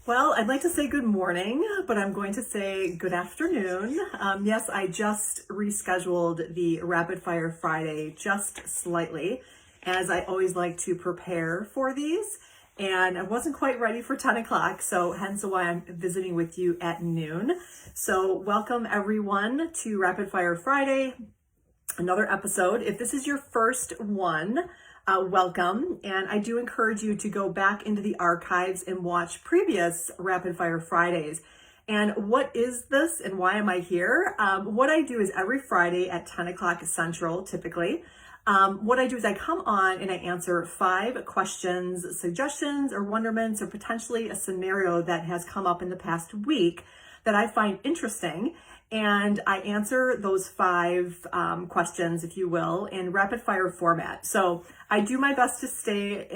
Well, I'd like to say good morning, but I'm going to say good afternoon. Yes, I just rescheduled the Rapid Fire Friday just slightly, as I always like to prepare for these. And I wasn't quite ready for 10 o'clock, so hence why I'm visiting with you at noon. So welcome everyone to Rapid Fire Friday, another episode. If this is your first one, welcome. And I do encourage you to go back into the archives and watch previous Rapid Fire Fridays. And what is this and why am I here? What I do is every Friday at 10 o'clock Central, typically, what I do is I come on and I answer 5 questions, suggestions, or wonderments, or potentially a scenario that has come up in the past week that I find interesting. And I answer those 5 questions, if you will, in rapid fire format. So I do my best to stay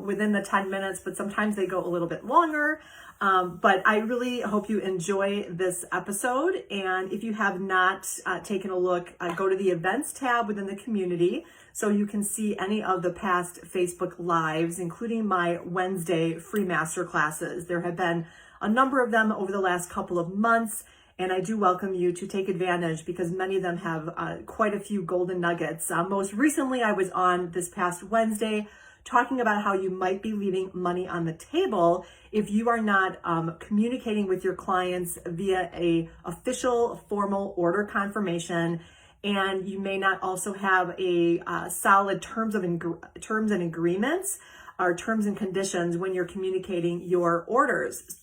within the 10 minutes, but sometimes they go a little bit longer. But I really hope you enjoy this episode. And if you have not taken a look, go to the events tab within the community so you can see any of the past Facebook Lives, including my Wednesday free masterclasses. There have been a number of them over the last couple of months. And I do welcome you to take advantage because many of them have quite a few golden nuggets. Most recently, I was on this past Wednesday talking about how you might be leaving money on the table if you are not communicating with your clients via a official formal order confirmation. And you may not also have a solid terms and agreements or terms and conditions when you're communicating your orders.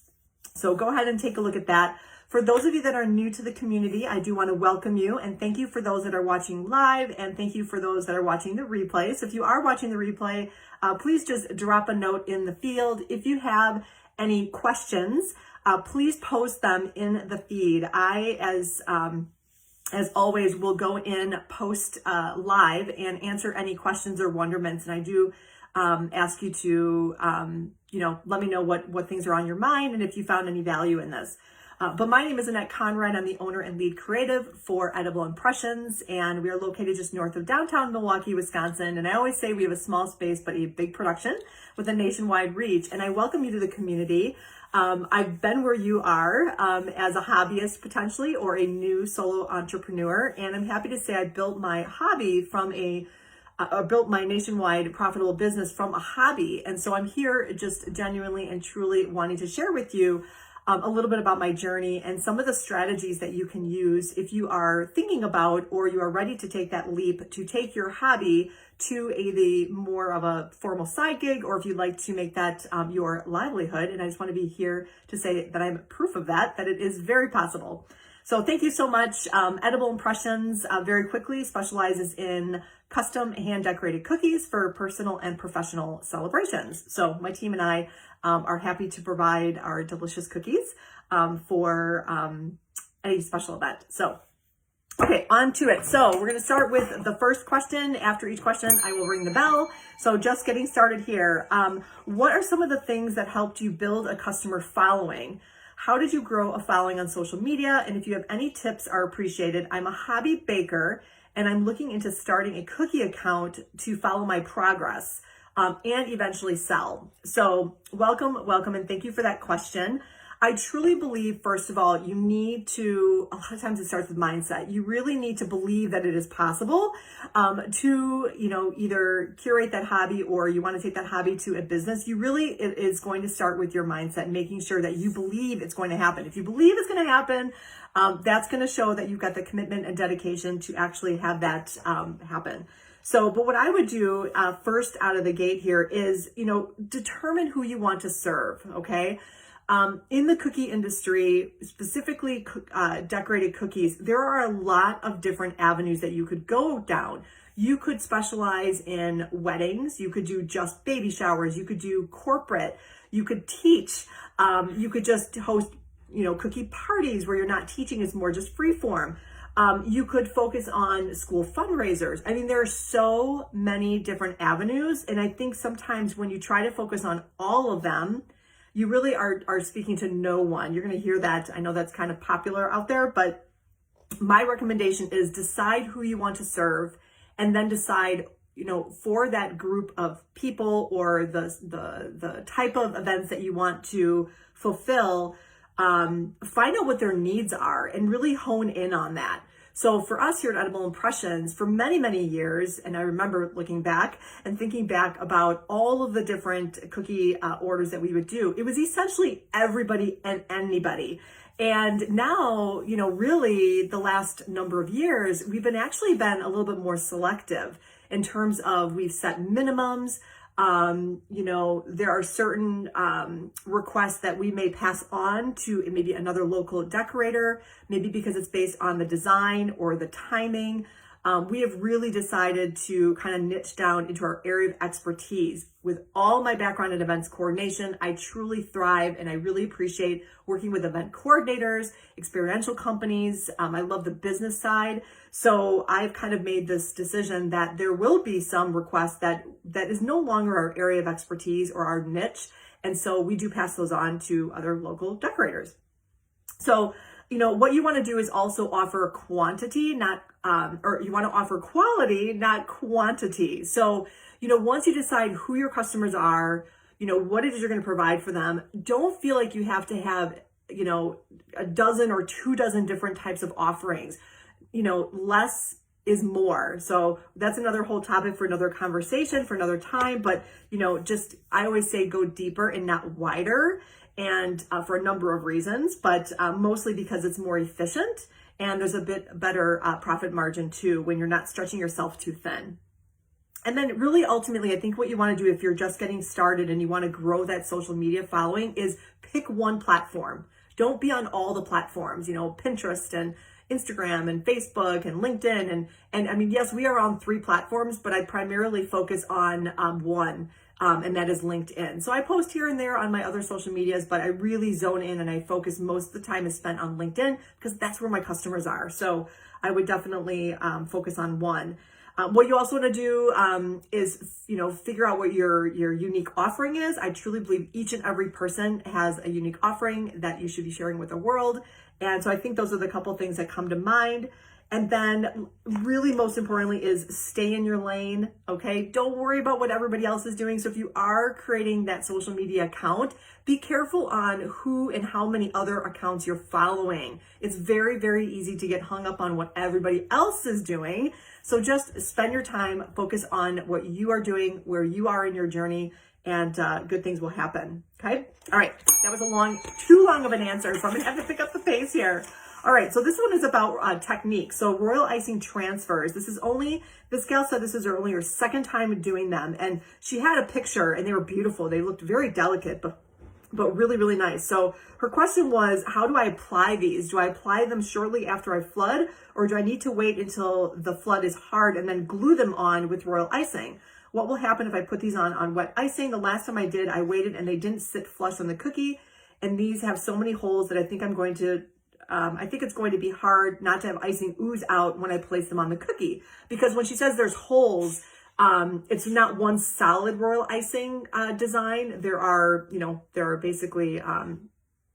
So go ahead and take a look at that. For those of you that are new to the community, I do want to welcome you and thank you for those that are watching live and thank you for those that are watching the replay. So if you are watching the replay, please just drop a note in the field. If you have any questions, please post them in the feed. I, as always, will go in post live and answer any questions or wonderments. And I do ask you to, let me know what things are on your mind and if you found any value in this. But my name is Annette Conrad. I'm the owner and lead creative for Edible Impressions, and we are located just north of downtown Milwaukee, Wisconsin. And I always say we have a small space, but a big production with a nationwide reach. And I welcome you to the community. I've been where you are as a hobbyist potentially, or a new solo entrepreneur. And I'm happy to say I built my hobby built my nationwide profitable business from a hobby. And so I'm here just genuinely and truly wanting to share with you a little bit about my journey and some of the strategies that you can use if you are thinking about or you are ready to take that leap to take your hobby to the more of a formal side gig, or if you'd like to make that your livelihood. And I just want to be here to say that I'm proof of that it is very possible. So thank you so much. Edible Impressions, very quickly, specializes in custom hand-decorated cookies for personal and professional celebrations. So my team and I are happy to provide our delicious cookies for any special event. So, okay, on to it. So we're going to start with the first question. After each question, I will ring the bell. So just getting started here. What are some of the things that helped you build a customer following? How did you grow a following on social media? And if you have any tips are appreciated. I'm a hobby baker and I'm looking into starting a cookie account to follow my progress and eventually sell. So welcome, and thank you for that question. I truly believe, first of all, you need to, a lot of times it starts with mindset. You really need to believe that it is possible to, either curate that hobby or you want to take that hobby to a business. It is going to start with your mindset, making sure that you believe it's going to happen. If you believe it's going to happen, that's going to show that you've got the commitment and dedication to actually have that happen. So, but what I would do first out of the gate here is, determine who you want to serve, okay? In the cookie industry, specifically decorated cookies, there are a lot of different avenues that you could go down. You could specialize in weddings. You could do just baby showers. You could do corporate. You could teach. You could just host, cookie parties where you're not teaching. It's more just free form. You could focus on school fundraisers. I mean, there are so many different avenues. And I think sometimes when you try to focus on all of them, you really are speaking to no one. You're going to hear that. I know that's kind of popular out there, but my recommendation is decide who you want to serve and then decide for that group of people or the type of events that you want to fulfill, find out what their needs are and really hone in on that. So for us here at Edible Impressions, for many, many years, and I remember looking back and thinking back about all of the different cookie orders that we would do, it was essentially everybody and anybody. And now, really the last number of years, we've been a little bit more selective in terms of we've set minimums. There are certain requests that we may pass on to maybe another local decorator, maybe because it's based on the design or the timing. We have really decided to kind of niche down into our area of expertise. With all my background in events coordination, I truly thrive and I really appreciate working with event coordinators, experiential companies. I love the business side. So I've kind of made this decision that there will be some requests that is no longer our area of expertise or our niche. And so we do pass those on to other local decorators. So, what you want to do is also offer quantity, or you want to offer quality, not quantity. So, once you decide who your customers are, what it is you're going to provide for them, don't feel like you have to have, a dozen or 24 different types of offerings. Less is more. So that's another whole topic for another conversation, for another time. But, I always say go deeper and not wider, and for a number of reasons, but mostly because it's more efficient and there's a bit better profit margin too when you're not stretching yourself too thin. And then really ultimately, I think what you want to do if you're just getting started and you want to grow that social media following is pick one platform. Don't be on all the platforms, Pinterest and Instagram and Facebook and LinkedIn. And I mean, yes, we are on 3 platforms, but I primarily focus on one, and that is LinkedIn. So I post here and there on my other social medias, but I really zone in and I focus most of the time is spent on LinkedIn because that's where my customers are. So I would definitely focus on one. What you also want to do is, figure out what your unique offering is. I truly believe each and every person has a unique offering that you should be sharing with the world. And so I think those are the couple things that come to mind. And then really most importantly is stay in your lane, okay? Don't worry about what everybody else is doing. So if you are creating that social media account, be careful on who and how many other accounts you're following. It's very, very easy to get hung up on what everybody else is doing. So just spend your time, focus on what you are doing, where you are in your journey, and good things will happen, okay? All right, that was too long of an answer, so I'm gonna have to pick up the pace here. All right, so this one is about technique. So royal icing transfers. This gal said this is only her second time doing them, and she had a picture, and they were beautiful. They looked very delicate, but really, really nice. So her question was, how do I apply these? Do I apply them shortly after I flood, or do I need to wait until the flood is hard and then glue them on with royal icing? What will happen if I put these on wet icing? The last time I did, I waited and they didn't sit flush on the cookie. And these have so many holes that I think it's going to be hard not to have icing ooze out when I place them on the cookie. Because when she says there's holes, it's not one solid royal icing design. There are basically,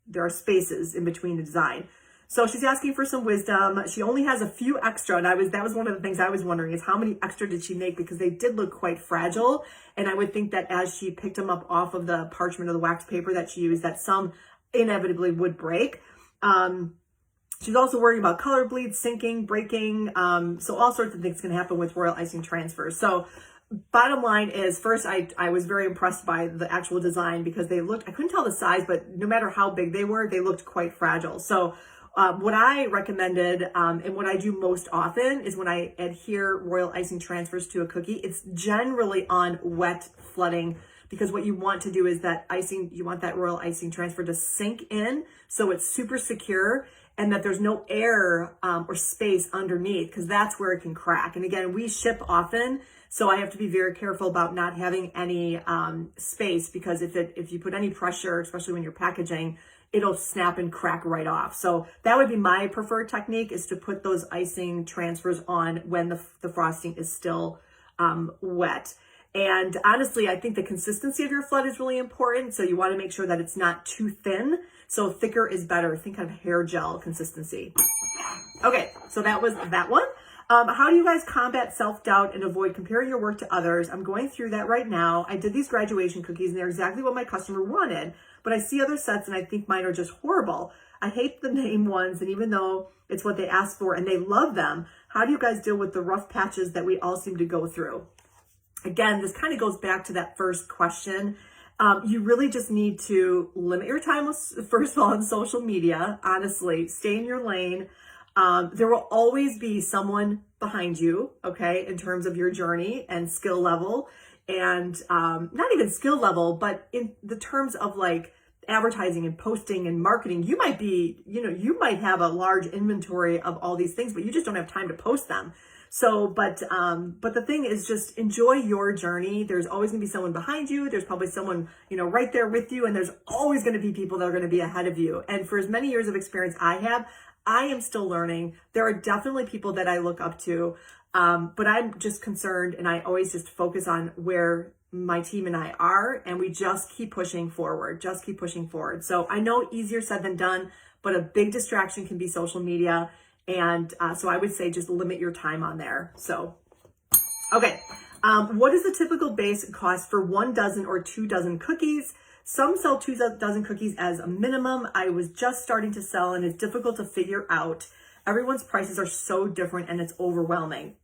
there are spaces in between the design. So she's asking for some wisdom. She only has a few extra, and that was one of the things I was wondering is how many extra did she make, because they did look quite fragile. And I would think that as she picked them up off of the parchment or the wax paper that she used, that some inevitably would break. She's also worrying about color bleed, sinking, breaking. So all sorts of things can happen with royal icing transfers. So bottom line is, first, I was very impressed by the actual design because I couldn't tell the size, but no matter how big they were, they looked quite fragile. So what I recommended and what I do most often is when I adhere royal icing transfers to a cookie, it's generally on wet flooding, because what you want to do is you want that royal icing transfer to sink in so it's super secure and that there's no air or space underneath, because that's where it can crack. And again, we ship often, so I have to be very careful about not having any space, because if you put any pressure, especially when you're packaging, it'll snap and crack right off. So that would be my preferred technique, is to put those icing transfers on when the frosting is still wet. And honestly, I think the consistency of your flood is really important. So you want to make sure that it's not too thin. So thicker is better. Think kind of hair gel consistency. Okay, so that was that one. How do you guys combat self-doubt and avoid comparing your work to others? I'm going through that right now. I did these graduation cookies and they're exactly what my customer wanted, but I see other sets and I think mine are just horrible. I hate the name ones, and even though it's what they asked for and they love them, how do you guys deal with the rough patches that we all seem to go through? Again, this kind of goes back to that first question. You really just need to limit your time, first of all, on social media. Honestly, stay in your lane. There will always be someone behind you, okay, in terms of your journey and skill level, and not even skill level, but in the terms of like advertising and posting and marketing. You might be, you might have a large inventory of all these things, but you just don't have time to post them. So, but the thing is, just enjoy your journey. There's always gonna be someone behind you. There's probably someone, right there with you. And there's always gonna be people that are gonna be ahead of you. And for as many years of experience I have, I am still learning. There are definitely people that I look up to, but I'm just concerned, and I always just focus on where my team and I are, and we just keep pushing forward, So I know easier said than done, but a big distraction can be social media. And so I would say just limit your time on there. So, okay. What is the typical base cost for 1 dozen or 2 dozen cookies? Some sell 2 dozen cookies as a minimum. I was just starting to sell and it's difficult to figure out. Everyone's prices are so different and it's overwhelming.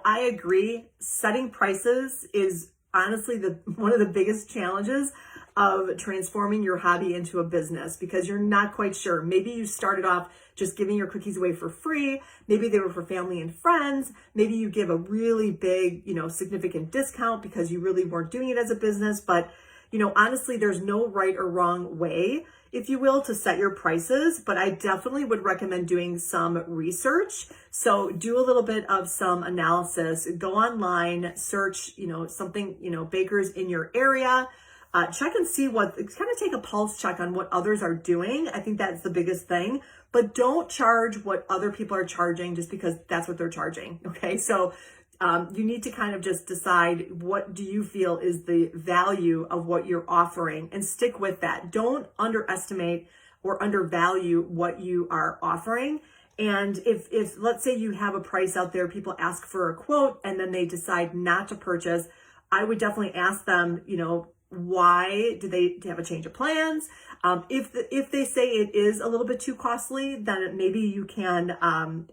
I agree. Setting prices is honestly one of the biggest challenges of transforming your hobby into a business, because you're not quite sure. Maybe you started off just giving your cookies away for free. Maybe they were for family and friends. Maybe you give a really big, significant discount because you really weren't doing it as a business. But, honestly, there's no right or wrong way, if you will, to set your prices. But I definitely would recommend doing some research. So do a little bit of some analysis, go online, search, something, bakers in your area. Check and see kind of take a pulse check on what others are doing. I think that's the biggest thing, but don't charge what other people are charging just because that's what they're charging. Okay. So, you need to kind of just decide, what do you feel is the value of what you're offering, and stick with that. Don't underestimate or undervalue what you are offering. And if let's say you have a price out there, people ask for a quote and then they decide not to purchase, I would definitely ask them, why do they have a change of plans? If they say it is a little bit too costly, then maybe you can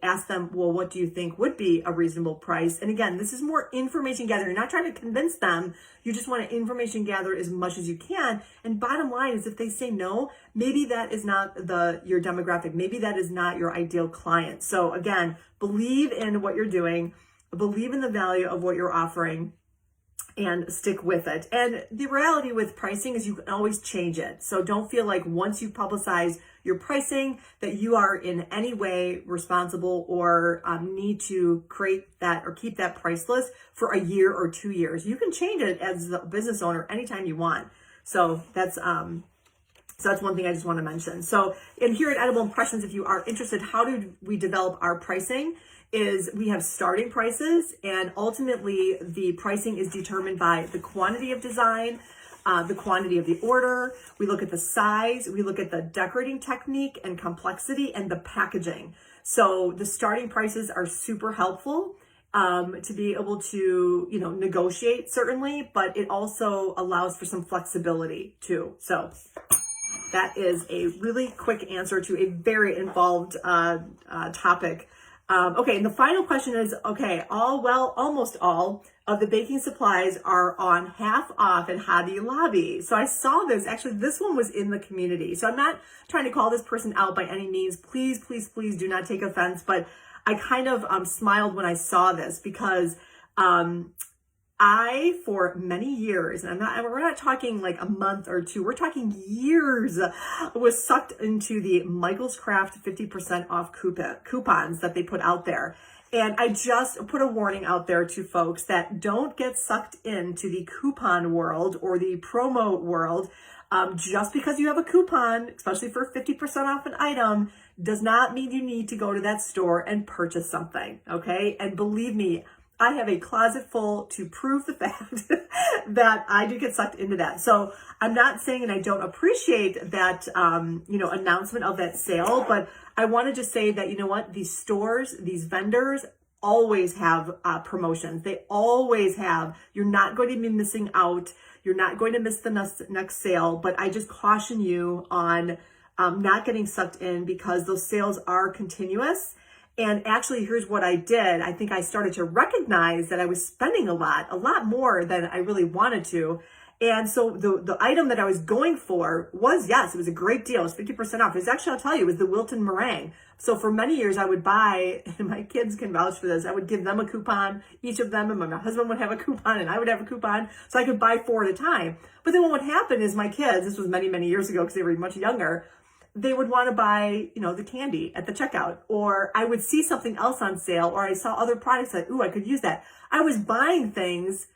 ask them, well, what do you think would be a reasonable price? And again, this is more information gathering. You're not trying to convince them. You just want to information gather as much as you can. And bottom line is, if they say no, maybe that is not your demographic. Maybe that is not your ideal client. So again, believe in what you're doing, believe in the value of what you're offering, and stick with it. And the reality with pricing is you can always change it. So don't feel like once you publicize your pricing that you are in any way responsible or need to create that or keep that price list for a year or 2 years. You can change it as a business owner anytime you want. So that's one thing I just want to mention. So, and here at Edible Impressions, if you are interested, how do we develop our pricing? Is we have starting prices, and ultimately the pricing is determined by the quantity of design, the quantity of the order. We look at the size, we look at the decorating technique and complexity, and the packaging. So the starting prices are super helpful to be able to, negotiate certainly, but it also allows for some flexibility too. So that is a really quick answer to a very involved topic. Okay, and the final question is, okay, almost all of the baking supplies are on half off in Hobby Lobby. So I saw this, actually this one was in the community. So I'm not trying to call this person out by any means. Please, please, please do not take offense. But I kind of smiled when I saw this, because I, for many years, and we're not talking like a month or two, we're talking years, was sucked into the Michael's Craft 50% off coupons that they put out there. And I just put a warning out there to folks that don't get sucked into the coupon world or the promo world. Just because you have a coupon, especially for 50% off an item, does not mean you need to go to that store and purchase something, okay? And believe me, I have a closet full to prove the fact that I do get sucked into that. So I'm not saying, and I don't appreciate that, announcement of that sale, but I want to just say that, these stores, these vendors always have promotions. They always have, you're not going to be missing out. You're not going to miss the next sale, but I just caution you on not getting sucked in because those sales are continuous. And actually, here's what I did. I think I started to recognize that I was spending a lot more than I really wanted to. And so the item that I was going for was, yes, it was a great deal. It was 50% off. It was actually, I'll tell you, it was the Wilton meringue. So for many years I would buy, and my kids can vouch for this, I would give them a coupon, each of them, and my husband would have a coupon and I would have a coupon. So I could buy 4 at a time. But then what would happen is my kids, this was many years ago because they were much younger, they would want to buy, the candy at the checkout, or I would see something else on sale, or I saw other products that, ooh, I could use that. I was buying things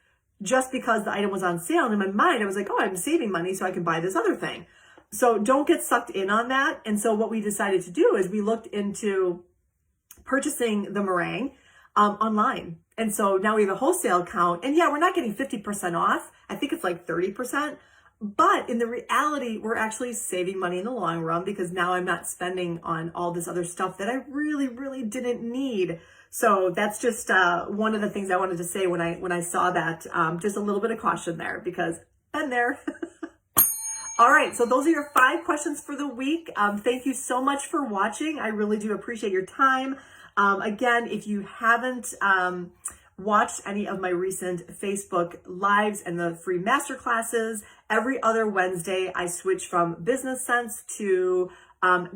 just because the item was on sale. And in my mind, I was like, oh, I'm saving money so I can buy this other thing. So don't get sucked in on that. And so what we decided to do is we looked into purchasing the meringue online. And so now we have a wholesale account. And yeah, we're not getting 50% off. I think it's like 30%. But in the reality, we're actually saving money in the long run because now I'm not spending on all this other stuff that I really didn't need. So that's just one of the things I wanted to say when I saw that. Just a little bit of caution there because been there. All right, so those are your 5 questions for the week. Thank you so much for watching. I really do appreciate your time. Again, if you haven't watched any of my recent Facebook lives and the free masterclasses, every other Wednesday I switch from business sense to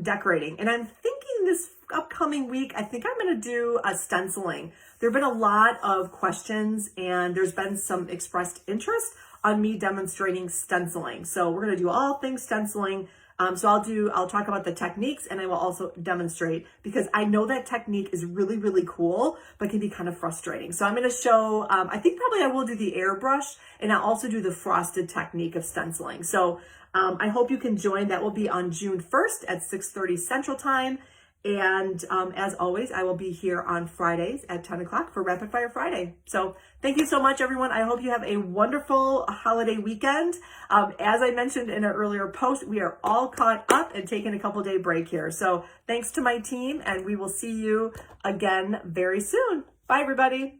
decorating. And I'm thinking this upcoming week, I think I'm going to do a stenciling. There have been a lot of questions and there's been some expressed interest on me demonstrating stenciling. So we're going to do all things stenciling. So I'll talk about the techniques and I will also demonstrate because I know that technique is really cool, but can be kind of frustrating. So I'm going to show, I think probably I will do the airbrush and I'll also do the frosted technique of stenciling. So I hope you can join. That will be on June 1st at 6:30 Central Time. And as always, I will be here on Fridays at 10 o'clock for Rapid Fire Friday. So thank you so much, everyone. I hope you have a wonderful holiday weekend. As I mentioned in an earlier post, we are all caught up and taking a couple day break here. So thanks to my team, and we will see you again very soon. Bye, everybody.